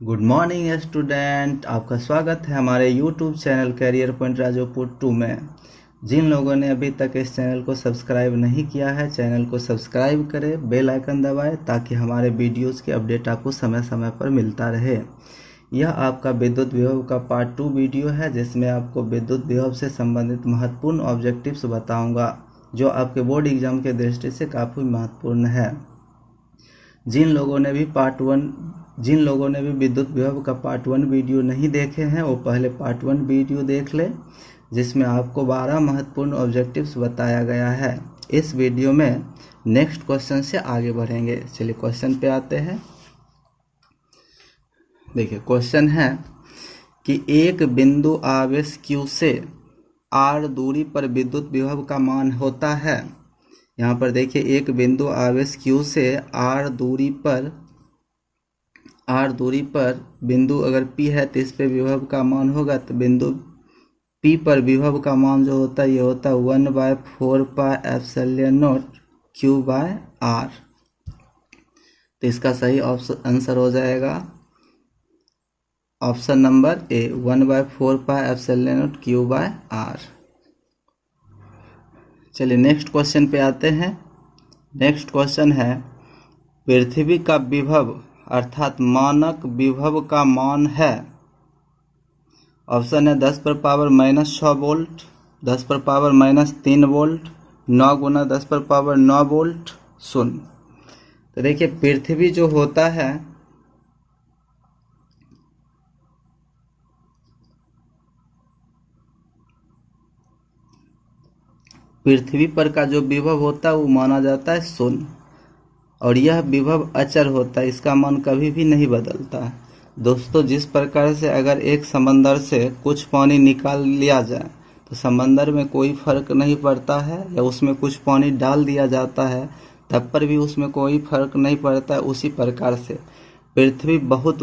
Good morning student, आपका स्वागत है हमारे यूट्यूब चैनल करियर पॉइंट राजोपुर 2 में। जिन लोगों ने अभी तक इस चैनल को सब्सक्राइब नहीं किया है, चैनल को सब्सक्राइब करें, बेल आइकन दबाएं ताकि हमारे वीडियोस के अपडेट आपको समय समय पर मिलता रहे। यह आपका विद्युत विभव का पार्ट 2 वीडियो है, जिसमें आपको विद्युत विभव से संबंधित महत्वपूर्ण ऑब्जेक्टिव्स बताऊँगा जो आपके बोर्ड एग्जाम के दृष्टि से काफ़ी महत्वपूर्ण है। जिन लोगों ने भी विद्युत विभव का पार्ट 1 वीडियो नहीं देखे हैं, वो पहले पार्ट 1 वीडियो देख ले, जिसमें आपको 12 महत्वपूर्ण ऑब्जेक्टिव्स बताया गया है। इस वीडियो में नेक्स्ट क्वेश्चन से आगे बढ़ेंगे। चलिए क्वेश्चन पे आते हैं। देखिए क्वेश्चन है कि एक बिंदु आवेश Q से R दूरी पर विद्युत विभव का मान होता है। यहाँ पर देखिए एक बिंदु आवेश Q से R दूरी पर बिंदु अगर P है तो इस पे विभव का मान होगा, तो बिंदु P पर विभव का मान जो होता है ये होता है 1/4πε0 Q/R। तो इसका सही आंसर हो जाएगा ऑप्शन नंबर ए 1/4πε0 Q/R। चलिए नेक्स्ट क्वेश्चन पे आते हैं। नेक्स्ट क्वेश्चन है पृथ्वी का विभव अर्थात मानक विभव का मान है। ऑप्शन है 10⁻⁻6 वोल्ट, 10⁻⁻3 वोल्ट, 9 × 10⁻9 वोल्ट, 0। तो देखिए पृथ्वी जो होता है पृथ्वी पर का जो विभव होता है वो माना जाता है 0, और यह विभव अचर होता है, इसका मान कभी भी नहीं बदलता है। दोस्तों जिस प्रकार से अगर एक समंदर से कुछ पानी निकाल लिया जाए तो समंदर में कोई फर्क नहीं पड़ता है, या उसमें कुछ पानी डाल दिया जाता है तब पर भी उसमें कोई फर्क नहीं पड़ता है, उसी प्रकार से पृथ्वी बहुत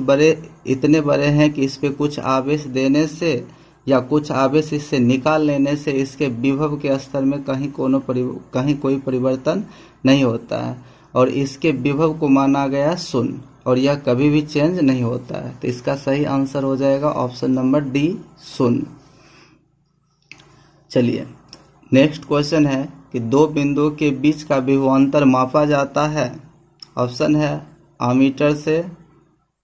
इतने बड़े हैं कि इस पे कुछ आवेश देने से या कुछ आवेश इससे निकाल लेने से इसके विभव के स्तर में कहीं कोई परिवर्तन नहीं होता है, और इसके विभव को माना गया 0, और यह कभी भी चेंज नहीं होता है। तो इसका सही आंसर हो जाएगा ऑप्शन नंबर डी 0। चलिए नेक्स्ट क्वेश्चन है कि दो बिंदुओं के बीच का विभवांतर मापा जाता है। ऑप्शन है आमीटर से,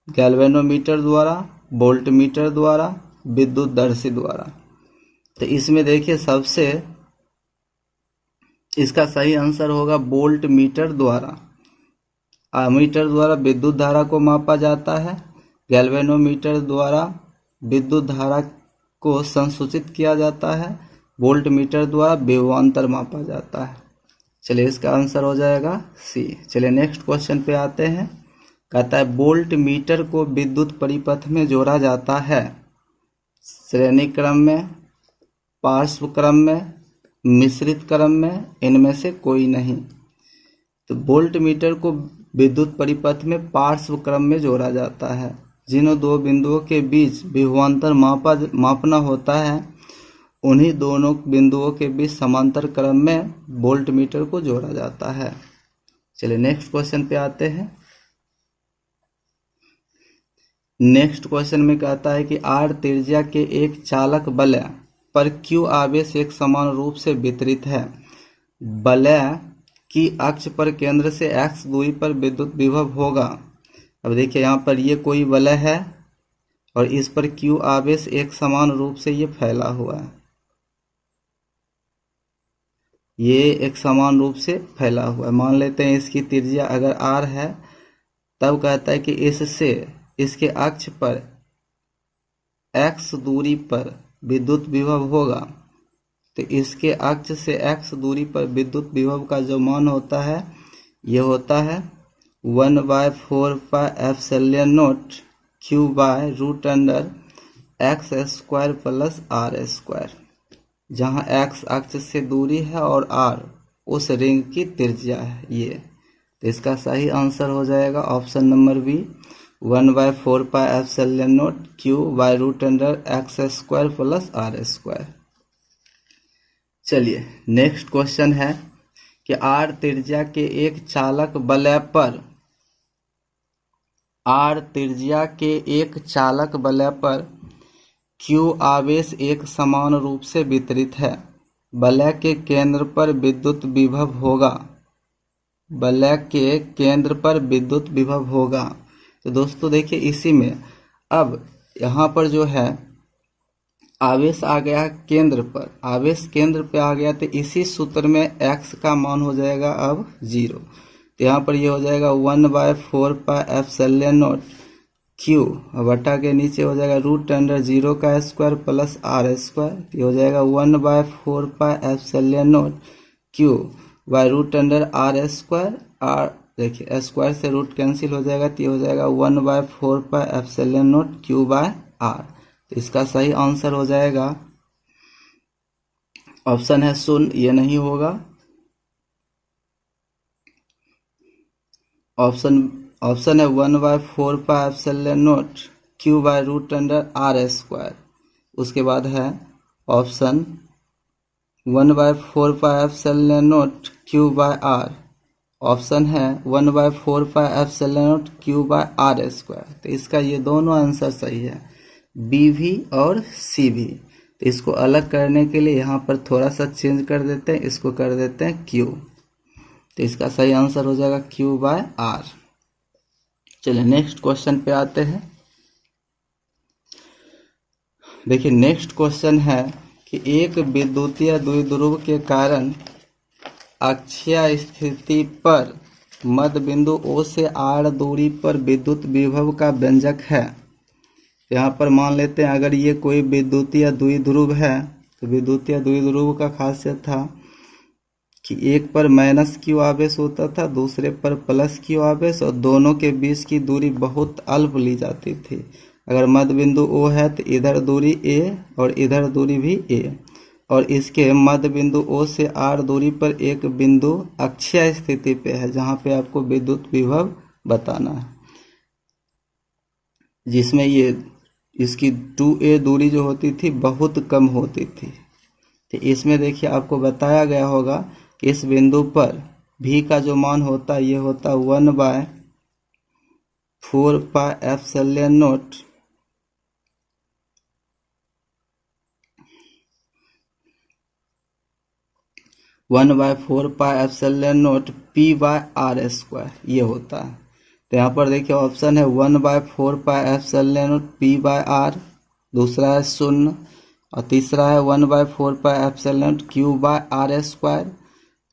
गैल्वेनोमीटर द्वारा, वोल्टमीटर द्वारा, विद्युतदर्शी द्वारा। तो इसमें देखिए सबसे इसका सही आंसर होगा वोल्ट मीटर द्वारा। आमीटर द्वारा विद्युत धारा को मापा जाता है, गैल्वेनोमीटर द्वारा विद्युत धारा को संसूचित किया जाता है, वोल्ट मीटर द्वारा विभवांतर मापा जाता है। चलिए इसका आंसर हो जाएगा सी। चलिए नेक्स्ट क्वेश्चन पे आते हैं। कहता है वोल्ट मीटर को विद्युत परिपथ में जोड़ा जाता है श्रेणी क्रम में, पार्श्व क्रम में, मिश्रित क्रम में, इनमें से कोई नहीं। तो वोल्ट मीटर को विद्युत परिपथ में पार्श्व क्रम में जोड़ा जाता है। जिन दो बिंदुओं के बीच विभवांतर मापना होता है उन्हीं दोनों बिंदुओं के बीच समांतर क्रम में वोल्ट मीटर को जोड़ा जाता है। चलिए नेक्स्ट क्वेश्चन पे आते हैं। नेक्स्ट क्वेश्चन में कहता है कि आर त्रिज्या के एक चालक वलय पर Q आवेश एक समान रूप से वितरित है। वलय की अक्ष पर केंद्र से x दूरी पर विद्युत विभव होगा। अब देखिए यहाँ पर ये कोई वलय है और इस पर Q आवेश एक समान रूप से ये फैला हुआ है, ये एक समान रूप से फैला हुआ है। मान लेते हैं इसकी त्रिज्या अगर r है, तब कहता है कि इससे इसके अक्ष पर x दूरी पर विद्युत विभव होगा। तो इसके अक्ष से x दूरी पर विद्युत विभव का जो मान होता है ये होता है 1/4πε0 Q/√x² + r², जहाँ x अक्ष से दूरी है और r उस रिंग की त्रिज्या है ये। तो इसका सही आंसर हो जाएगा option number B 1/4πε0 Q/√x² + r²। चलिए नेक्स्ट क्वेश्चन है कि आर त्रिज्या के एक चालक वलय पर आर त्रिज्या के एक चालक वलय पर Q आवेश एक समान रूप से वितरित है। वलय के केंद्र पर विद्युत विभव होगा। वलय के केंद्र पर विद्युत विभव होगा। तो दोस्तों देखिए इसी में अब यहाँ पर जो है आवेश आ गया केंद्र पर, आवेश केंद्र पे आ गया, तो इसी सूत्र में x का मान हो जाएगा अब 0। तो यहाँ पर ये हो जाएगा 1/4πε0 Q बटा के नीचे हो जाएगा √0 का स्क्वायर प्लस r स्क्वायर। ये हो जाएगा 1/4πε0 Q by √r square. r देखिए स्क्वायर से रूट कैंसिल हो जाएगा, तो ये हो जाएगा 1/4πε0 Q बाय r। तो इसका सही आंसर हो जाएगा ऑप्शन है 0, ये नहीं होगा। ऑप्शन है 1/4πε0 Q बाय √r स्क्वायर। उसके बाद है option 1/4πε0 Q by r। Option है 1/4πε0 Q बाय r स्क्वायर। तो इसका ये दोनों आंसर सही है, बी भी और सी भी। तो इसको अलग करने के लिए यहाँ पर थोड़ा सा चेंज कर देते हैं, इसको कर देते हैं Q। तो इसका सही आंसर हो जाएगा Q बाय r। चलिए नेक्स्ट क्वेश्चन पे आते हैं। देखिए नेक्स्ट क्वेश्चन है कि एक विद्युतीय द्विध्रुव के कारण अक्षीय स्थिति पर मध्य बिंदु O से R दूरी पर विद्युत विभव का व्यंजक है। यहाँ पर मान लेते हैं अगर ये कोई विद्युतीय द्विध्रुव है, तो विद्युतीय द्विध्रुव का खासियत था कि एक पर -Q आवेश होता था, दूसरे पर +Q आवेश, और दोनों के बीच की दूरी बहुत अल्प ली जाती थी। अगर मध्य बिंदु O है तो इधर दूरी A और इधर दूरी भी A, और इसके मध्य बिंदु O से R दूरी पर एक बिंदु अक्षीय स्थिति पे है जहाँ पे आपको विद्युत विभव बताना है, जिसमें ये इसकी 2A दूरी जो होती थी बहुत कम होती थी। तो इसमें देखिए आपको बताया गया होगा कि इस बिंदु पर V का जो मान होता है ये होता 1/4πε0 P बाय r स्क्वायर ये होता है। तो यहाँ पर देखिए ऑप्शन है 1/4πε0 P बाय r, दूसरा है 0, और तीसरा है 1/4πε0 Q बाय r स्क्वायर।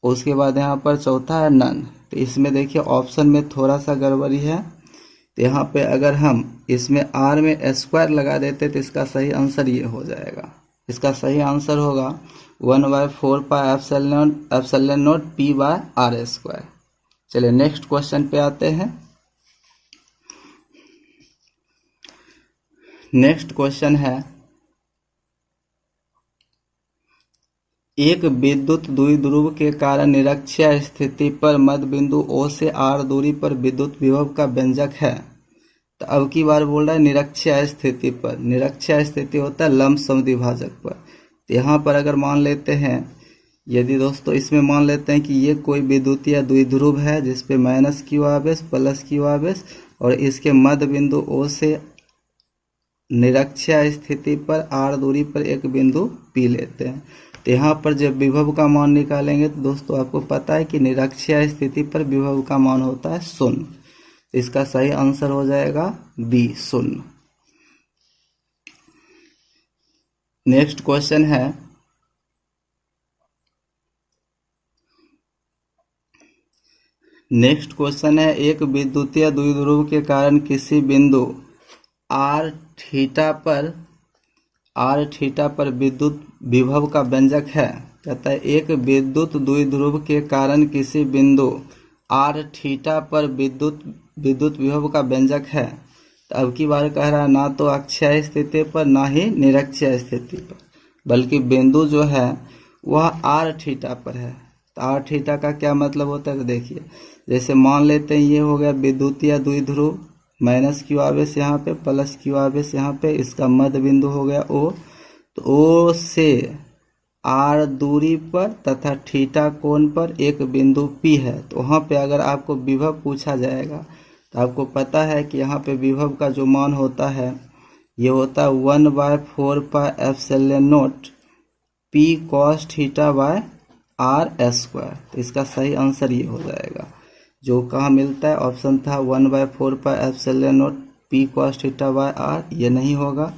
उसके बाद यहाँ पर चौथा है नन। तो इसमें देखिए ऑप्शन में थोड़ा सा गड़बड़ी है। तो यहाँ पे अगर हम इसमें r में स्क्वायर लगा देते तो इसका सही आंसर ये हो जाएगा। इसका सही आंसर होगा 1/4πε0 P बाय r स्क्वायर। चलिए नेक्स्ट क्वेश्चन पे आते हैं। नेक्स्ट क्वेश्चन है एक विद्युत द्विध्रुव के कारण निरक्षीय स्थिति पर मध्य बिंदु O से R दूरी पर विद्युत विभव का व्यंजक है। तो अब की बार बोल रहा है निरक्षीय स्थिति पर। निरक्षीय स्थिति होता है लंब समद्विभाजक पर। तो यहाँ पर अगर मान लेते हैं, यदि दोस्तों इसमें मान लेते हैं कि ये कोई विद्युतीय द्विध्रुव है जिसपे -Q आवेश +Q आवेश, और इसके मध्य बिंदु O से निरक्षीय स्थिति पर R दूरी पर एक बिंदु P लेते हैं। तो यहाँ पर जब विभव का मान निकालेंगे तो दोस्तों आपको पता है कि निरक्षीय स्थिति पर विभव का मान होता है 0। तो इसका सही आंसर हो जाएगा B 0। नेक्स्ट क्वेश्चन है एक विद्युतीय द्विध्रुव के कारण किसी बिंदु r थीटा पर विद्युत विभव का व्यंजक है। कहता है एक विद्युत द्विध्रुव के कारण किसी बिंदु r थीटा पर विद्युत विभव का व्यंजक है। तो अब की बार कह रहा है ना तो अक्षीय स्थिति पर ना ही निरक्षीय स्थिति पर, बल्कि बिंदु जो है वह r थीटा पर है। तो r थीटा का क्या मतलब होता है, तो देखिए जैसे मान लेते हैं ये हो गया विद्युतीय द्विध्रुव, -Q आवेश यहाँ पे +Q आवेश यहाँ पे, इसका मध्य बिंदु हो गया O। तो O से R दूरी पर तथा थीटा कोण पर एक बिंदु P है। तो वहाँ पे अगर आपको विभव पूछा जाएगा तो आपको पता है कि यहाँ पे विभव का जो मान होता है ये होता है 1/4πε0 P cos theta by r square. तो इसका सही आंसर ये हो जाएगा। जो कहाँ मिलता है, ऑप्शन था 1/4πε0 P cos theta by r, ये नहीं होगा।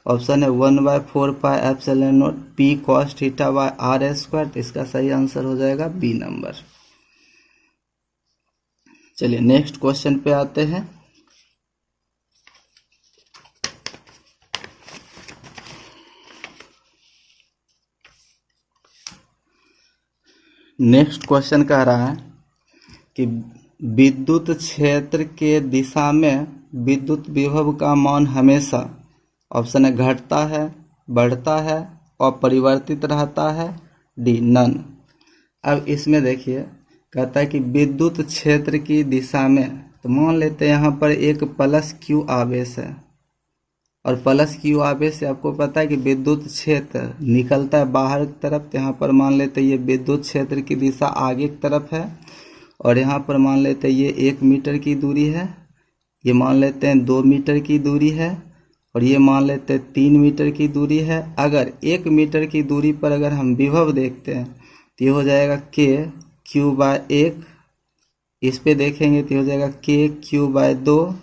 ऑप्शन है 1/4πε0 P cos theta by r square. तो इसका सही आंसर हो जाएगा बी नंबर। चलिए नेक्स्ट क्वेश्चन पे आते हैं। नेक्स्ट क्वेश्चन कह रहा है कि विद्युत क्षेत्र के दिशा में विद्युत विभव का मान हमेशा, ऑप्शन है घटता है, बढ़ता है, अपरिवर्तित रहता है, डी नन। अब इसमें देखिए कहता है कि विद्युत क्षेत्र की दिशा में, तो मान लेते हैं यहाँ पर एक प्लस क्यू आवेश है और प्लस क्यू आवेश से आपको पता है कि विद्युत क्षेत्र निकलता है बाहर की तरफ। तो यहाँ पर मान लेते हैं ये विद्युत क्षेत्र की दिशा आगे की तरफ है और यहाँ पर मान लेते हैं ये 1 मीटर की दूरी है, ये मान लेते हैं 2 मीटर की दूरी है और ये मान लेते हैं 3 मीटर की दूरी है। अगर 1 मीटर की दूरी पर अगर हम विभव देखते हैं तो ये हो जाएगा k क्यू बाय 1, इस पे देखेंगे तो हो जाएगा k क्यू बाय 2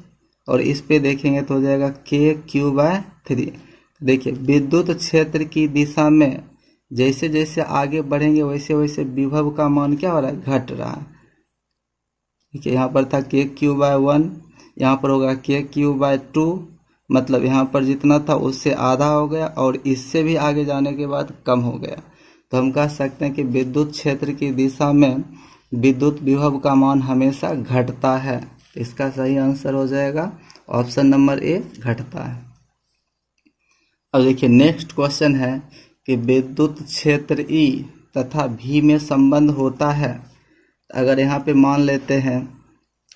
और इस पे देखेंगे तो हो जाएगा k क्यू बाय 3। देखिए विद्युत क्षेत्र की दिशा में जैसे जैसे आगे बढ़ेंगे वैसे वैसे विभव का मान क्या हो रहा है, घट रहा है। देखिए यहाँ पर था k क्यू बाय 1, यहाँ पर होगा k क्यू बाय 2, मतलब यहाँ पर जितना था उससे आधा हो गया और इससे भी आगे जाने के बाद कम हो गया। तो हम कह सकते हैं कि विद्युत क्षेत्र की दिशा में विद्युत विभव का मान हमेशा घटता है। इसका सही आंसर हो जाएगा ऑप्शन नंबर ए, घटता है। अब देखिए नेक्स्ट क्वेश्चन है कि विद्युत क्षेत्र ई तथा भी में संबंध होता है। अगर यहाँ पे मान लेते हैं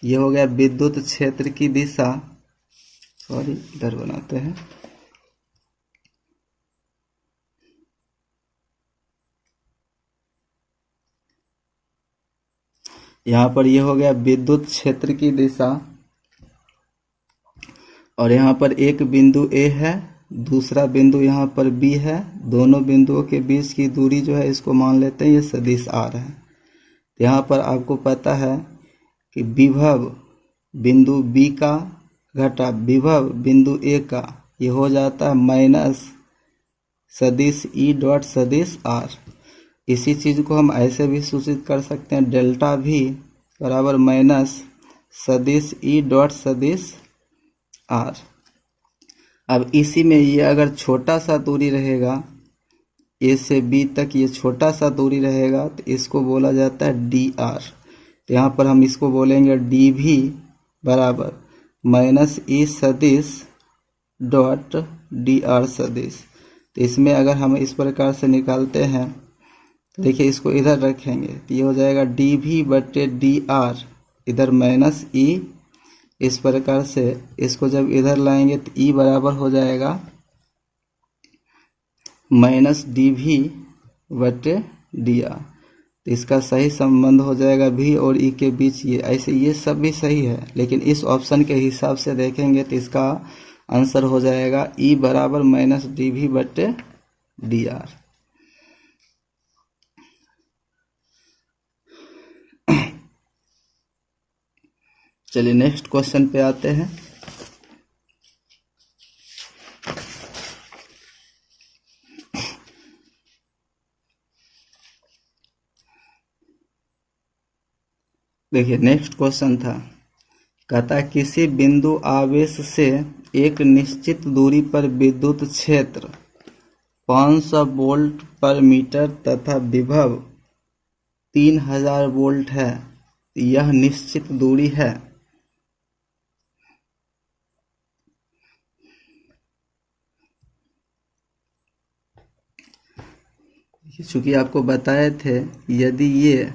ये हो गया विद्युत क्षेत्र की दिशा, सॉरी इधर बनाते हैं, यहाँ पर ये हो गया विद्युत क्षेत्र की दिशा और यहाँ पर एक बिंदु ए है, दूसरा बिंदु यहाँ पर बी है। दोनों बिंदुओं के बीच की दूरी जो है इसको मान लेते हैं ये सदिश आर है। तो यहाँ पर आपको पता है कि विभव बिंदु बी का घटा विभव बिंदु ए का, ये हो जाता है माइनस सदिश ई डॉट सदिश आर। इसी चीज़ को हम ऐसे भी सूचित कर सकते हैं, डेल्टा भी बराबर माइनस सदिश ई डॉट सदिश आर। अब इसी में ये अगर छोटा सा दूरी रहेगा ए से बी तक, ये छोटा सा दूरी रहेगा तो इसको बोला जाता है डी आर। तो यहाँ पर हम इसको बोलेंगे डी भी बराबर माइनस ई सदिश डॉट डी आर सदिश। तो इसमें अगर हम इस प्रकार से निकालते हैं तो देखिए इसको इधर रखेंगे तो ये हो जाएगा डी भी बटे डी आर, इधर माइनस ई। इस प्रकार से इसको जब इधर लाएंगे तो ई बराबर हो जाएगा माइनस डी भी बटे डी आर। तो इसका सही संबंध हो जाएगा भी और ई के बीच। ये ऐसे ये सब भी सही है, लेकिन इस ऑप्शन के हिसाब से देखेंगे तो इसका आंसर हो जाएगा ई बराबर माइनस डी भी बटे डी आर। चलिए नेक्स्ट क्वेश्चन पे आते हैं। देखिए नेक्स्ट क्वेश्चन था, कहता है किसी बिंदु आवेश से एक निश्चित दूरी पर विद्युत क्षेत्र 500 वोल्ट पर मीटर तथा विभव 3000 वोल्ट है, यह निश्चित दूरी है। चूंकि आपको बताए थे यदि ये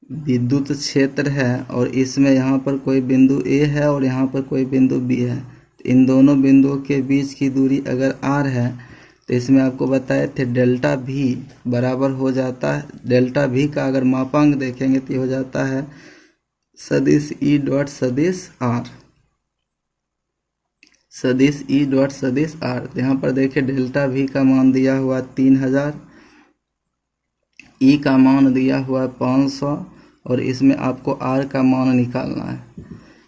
विद्युत क्षेत्र है और इसमें यहाँ पर कोई बिंदु ए है और यहाँ पर कोई बिंदु बी है, तो इन दोनों बिंदुओं के बीच की दूरी अगर आर है तो इसमें आपको बताए थे डेल्टा भी बराबर हो जाता है, डेल्टा भी का अगर मापांक देखेंगे तो ये हो जाता है सदिश ई डॉट सदिश आर, सदिश ई डॉट सदिश आर। यहाँ पर देखिए डेल्टा भी का मान दिया हुआ 3000, ई का मान दिया हुआ है 500 और इसमें आपको आर का मान निकालना है।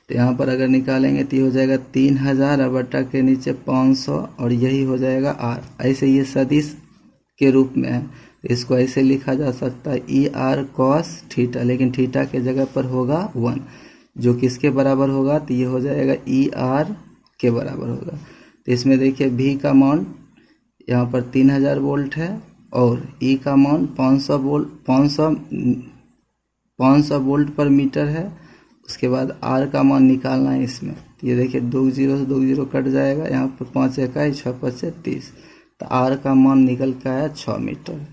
तो यहाँ पर अगर निकालेंगे तो ये हो जाएगा 3000 बटा के नीचे 500 और यही हो जाएगा आर। ऐसे ये सदिश के रूप में है, इसको ऐसे लिखा जा सकता है ई आर कॉस थीटा, लेकिन थीटा के जगह पर होगा 1, जो किसके बराबर होगा तो ये हो जाएगा ई आर के बराबर होगा। तो इसमें देखिए भी का मान यहाँ पर 3000 वोल्ट है और ई का मान 500 वोल्ट पर मीटर है। उसके बाद आर का मान निकालना है इसमें, तो ये देखिए 2 0 से 2 0 कट जाएगा, यहाँ पर 5 इकाई 6 5 30, तो आर का मान निकल के आया 6 मीटर।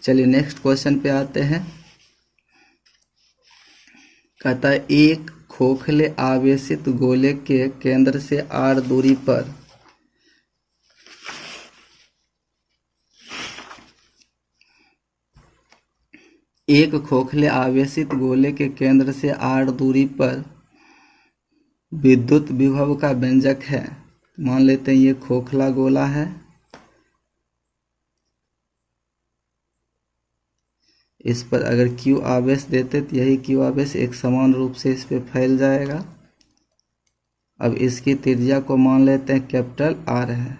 चलिए नेक्स्ट क्वेश्चन पे आते हैं। कहता है एक खोखले आवेशित गोले के केंद्र से r दूरी पर एक खोखले आवेशित गोले के केंद्र से r दूरी पर विद्युत विभव का व्यंजक है। मान लेते हैं ये खोखला गोला है, इस पर अगर Q आवेश देते तो यही Q आवेश एक समान रूप से इस पे फैल जाएगा। अब इसकी त्रिज्या को मान लेते हैं कैपिटल R है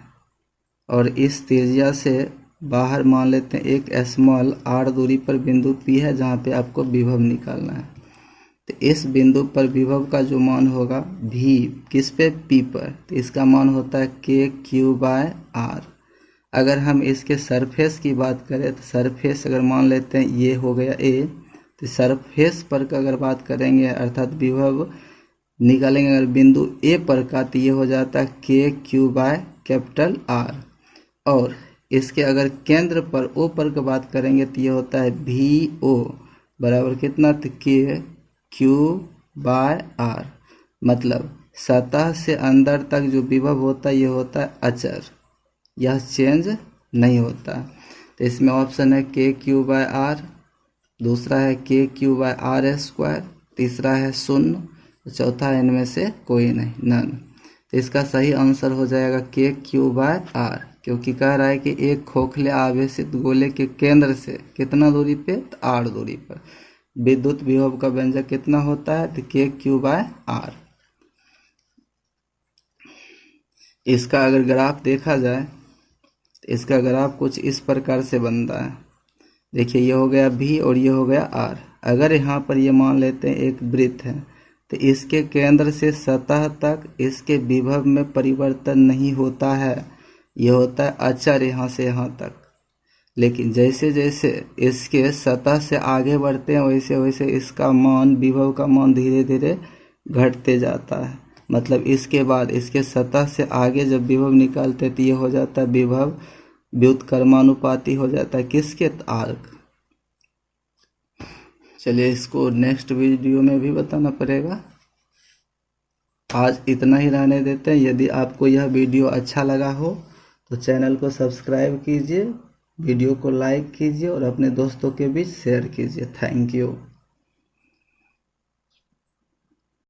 और इस त्रिज्या से बाहर मान लेते हैं एक स्मॉल r दूरी पर बिंदु P है जहाँ पे आपको विभव निकालना है। तो इस बिंदु पर विभव का जो मान होगा V किस पे P पर, तो इसका मान होता है KQ/R। अगर हम इसके सरफेस की बात करें तो सरफेस अगर मान लेते हैं ये हो गया A, तो सरफेस पर का अगर बात करेंगे अर्थात विभव निकालेंगे अगर बिंदु A पर का, तो ये हो जाता है KQ/R। और इसके अगर केंद्र पर O पर का बात करेंगे तो ये होता है VO बराबर कितना, तो KQ/R। मतलब सतह से अंदर तक जो विभव होता है ये होता है अचर, यह चेंज नहीं होता। तो इसमें ऑप्शन है KQ/R, दूसरा है KQ/R², तीसरा है 0, चौथा है इनमें से कोई नहीं, नन। तो इसका सही आंसर हो जाएगा KQ/R, क्योंकि कह रहा है कि एक खोखले आवेशित गोले के केंद्र से कितना दूरी पे, तो R दूरी पर विद्युत विभव का व्यंजक कितना होता है, तो KQ/R। इसका अगर ग्राफ देखा जाए तो इसका ग्राफ कुछ इस प्रकार से बनता है। देखिए ये हो गया V और ये हो गया R। अगर यहाँ पर ये मान लेते हैं एक वृत्त है तो इसके केंद्र से सतह तक इसके विभव में परिवर्तन नहीं होता है, ये होता है अचर यहाँ से यहाँ तक। लेकिन जैसे जैसे इसके सतह से आगे बढ़ते हैं वैसे वैसे इसका मान, विभव का मान धीरे धीरे घटते जाता है। मतलब इसके बाद इसके सतह से आगे जब विभव निकालते तो ये हो जाता है विभव व्युत्क्रमानुपाती हो जाता है किसके, आर्क। चलिए इसको नेक्स्ट वीडियो में भी बताना पड़ेगा, आज इतना ही रहने देते हैं। यदि आपको यह वीडियो अच्छा लगा हो तो चैनल को सब्सक्राइब कीजिए, वीडियो को लाइक कीजिए और अपने दोस्तों के बीच शेयर कीजिए। Thank you.